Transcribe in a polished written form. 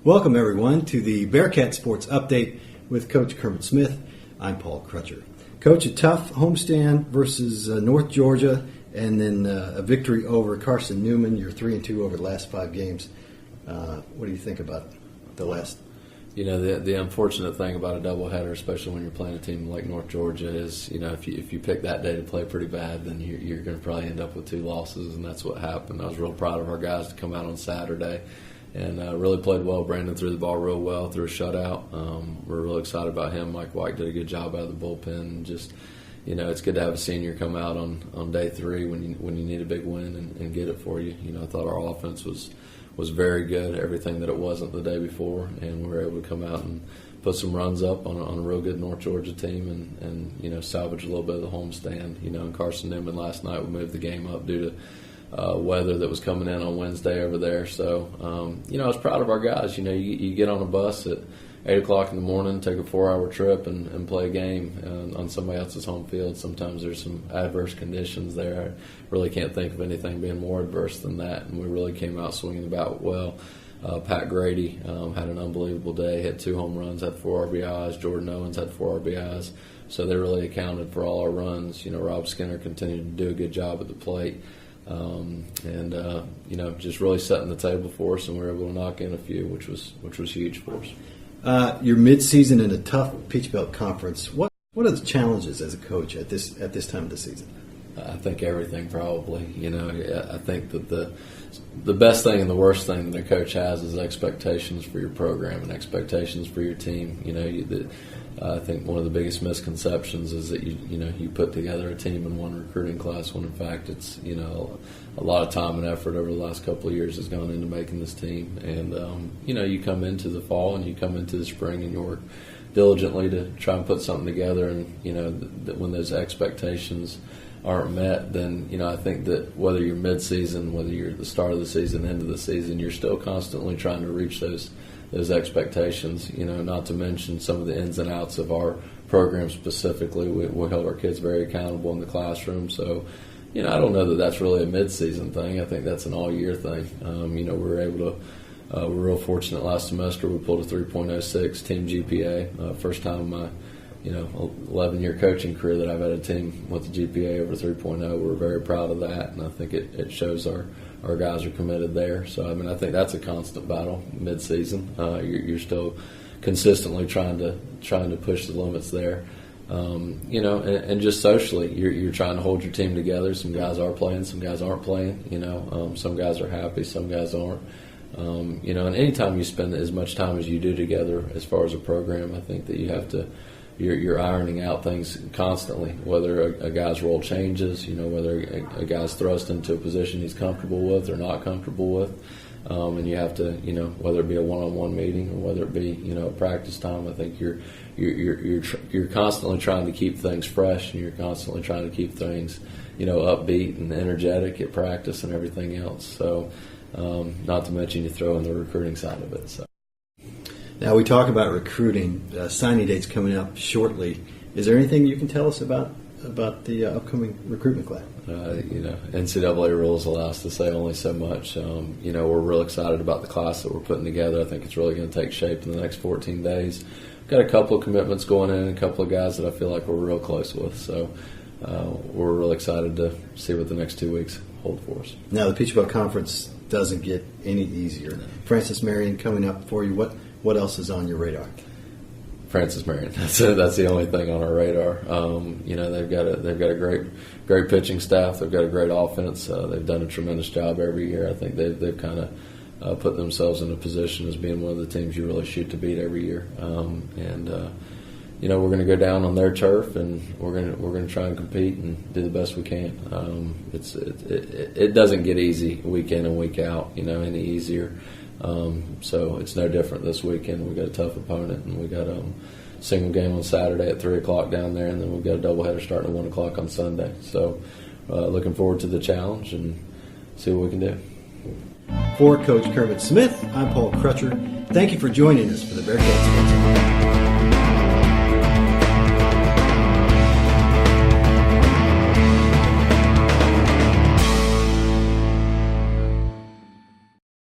Welcome, everyone, to the Bearcat Sports Update with Coach Kermit Smith. I'm Paul Crutcher. Coach, a tough homestand versus North Georgia, and then a victory over Carson Newman. You're 3-2 over the last 5 games. What do you think about the last? You know, the unfortunate thing about a doubleheader, especially when you're playing a team like North Georgia, is, you know, if you pick that day to play pretty bad, then you're going to probably end up with 2 losses, and that's what happened. I was real proud of our guys to come out on Saturday and really played well. Brandon threw the ball real well, threw a shutout. We're real excited about him. Mike White did a good job out of the bullpen. And just, you know, it's good to have a senior come out on day 3 when you need a big win and get it for you. You know, I thought our offense was very good, everything that it wasn't the day before, and we were able to come out and put some runs up on a real good North Georgia team and you know, salvage a little bit of the homestand. You know, in Carson Newman last night, we moved the game up due to weather that was coming in on Wednesday over there. So, you know, I was proud of our guys. You know, you get on a bus at 8 o'clock in the morning, take a 4-hour trip and play a game on somebody else's home field. Sometimes there's some adverse conditions there. I really can't think of anything being more adverse than that, and we really came out swinging the bat well. Pat Grady had an unbelievable day, hit 2 home runs, had 4 RBIs. Jordan Owens had 4 RBIs. So they really accounted for all our runs. You know, Rob Skinner continued to do a good job at the plate. You know, just really setting the table for us, and we were able to knock in a few, which was huge for us. Your midseason in a tough Peach Belt conference. What are the challenges as a coach at this time of the season? I think everything, probably. You know, I think that the best thing and the worst thing that a coach has is expectations for your program and expectations for your team. You know, I think one of the biggest misconceptions is that you put together a team in one recruiting class when in fact it's, you know, a lot of time and effort over the last couple of years has gone into making this team. And you know, you come into the fall and you come into the spring and you work diligently to try and put something together. And you know, when those expectations aren't met, then, you know, I think that whether you're mid-season, whether you're at the start of the season, end of the season, you're still constantly trying to reach those expectations. You know, not to mention some of the ins and outs of our program specifically. We hold our kids very accountable in the classroom. So, you know, I don't know that that's really a mid-season thing. I think that's an all-year thing. You know, we were able to. We're real fortunate last semester. We pulled a 3.06 team GPA. First time in my 11-year coaching career that I've had a team with a GPA over 3.0. We're very proud of that, and I think it shows our guys are committed there. So, I mean, I think that's a constant battle mid-season. You're still consistently trying to push the limits there. You know, and just socially, you're trying to hold your team together. Some guys are playing, some guys aren't playing. You know, some guys are happy, some guys aren't. You know, and anytime you spend as much time as you do together as far as a program, I think that you have to. You're ironing out things constantly, whether a guy's role changes, you know, whether a guy's thrust into a position he's comfortable with or not comfortable with, and you have to, you know, whether it be a one-on-one meeting or whether it be, you know, practice time. I think you're constantly trying to keep things fresh, and you're constantly trying to keep things, you know, upbeat and energetic at practice and everything else. So, not to mention you throw in the recruiting side of it. So. Now, we talk about recruiting. Signing dates coming up shortly. Is there anything you can tell us about the upcoming recruitment class? You know, NCAA rules allow us to say only so much. You know, we're real excited about the class that we're putting together. I think it's really going to take shape in the next 14 days. We've got a couple of commitments going in, a couple of guys that I feel like we're real close with. So we're real excited to see what the next 2 weeks hold for us. Now, the Peach Belt Conference doesn't get any easier. No. Francis Marion coming up for you. What else is on your radar? Francis Marion. That's the only thing on our radar. You know, they've got a great pitching staff. They've got a great offense. They've done a tremendous job every year. I think they've kind of put themselves in a position as being one of the teams you really shoot to beat every year. You know, we're going to go down on their turf, and we're going to try and compete and do the best we can. It doesn't get easy week in and week out, you know, any easier. So it's no different this weekend. We've got a tough opponent, and we've got a single game on Saturday at 3 o'clock down there, and then we've got a doubleheader starting at 1 o'clock on Sunday. So looking forward to the challenge and see what we can do. For Coach Kermit Smith, I'm Paul Crutcher. Thank you for joining us for the Bearcat Sports.